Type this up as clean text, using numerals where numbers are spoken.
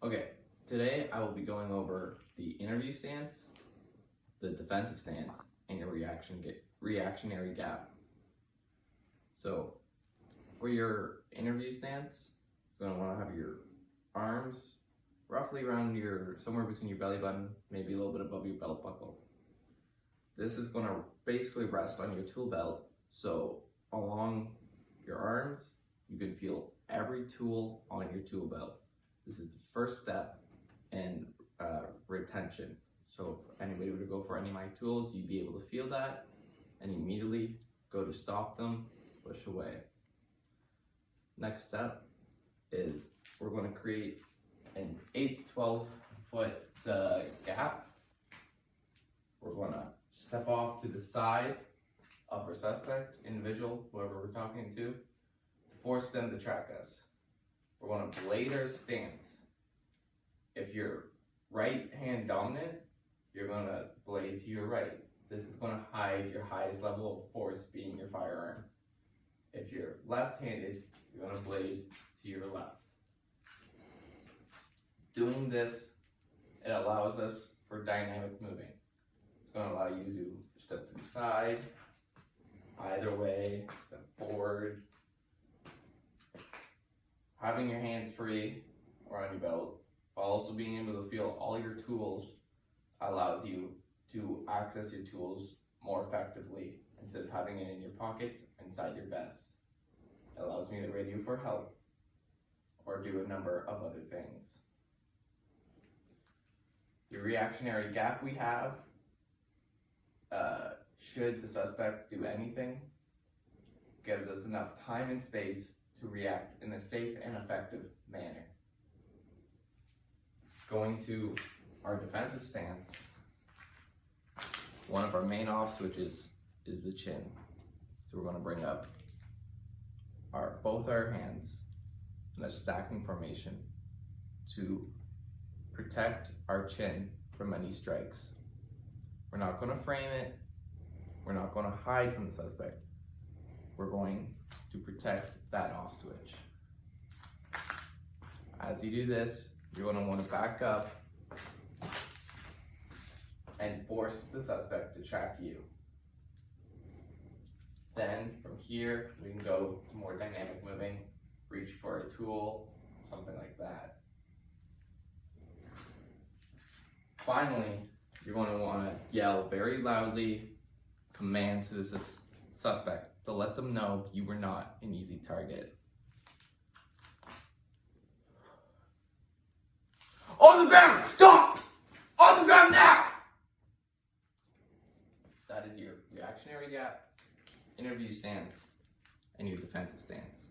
Okay, today I will be going over the interview stance, the defensive stance, and your reactionary gap. So, for your interview stance, you're going to want to have your arms roughly around somewhere between your belly button, maybe a little bit above your belt buckle. This is going to basically rest on your tool belt, so along your arms, you can feel every tool on your tool belt. This is the first step in retention. So if anybody were to go for any of my tools, you'd be able to feel that and immediately go to stop them, push away. Next step is we're going to create an 8 to 12 foot gap. We're going to step off to the side of our suspect, individual, whoever we're talking to force them to track us. We're going to blade our stance. If you're right hand dominant, you're going to blade to your right. This is going to hide your highest level of force being your firearm. If you're left-handed, you're going to blade to your left. Doing this, it allows us for dynamic moving. It's going to allow you to step to the side, either way, step forward. Having your hands free or on your belt, while also being able to feel all your tools, allows you to access your tools more effectively instead of having it in your pockets inside your vest. It allows me to radio for help or do a number of other things. The reactionary gap we have, should the suspect do anything, gives us enough time and space to react in a safe and effective manner. Going to our defensive stance, one of our main off switches is the chin. So we're going to bring up both our hands in a stacking formation to protect our chin from any strikes. We're not going to frame it. We're not going to hide from the suspect. We're going to protect that off switch. As you do this, you're going to want to back up and force the suspect to track you. Then from here, we can go to more dynamic moving, reach for a tool, something like that. Finally, you're going to want to yell very loudly commands to the suspect to let them know you were not an easy target. On the ground! Stop! On the ground now! That is your reactionary gap, interview stance, and your defensive stance.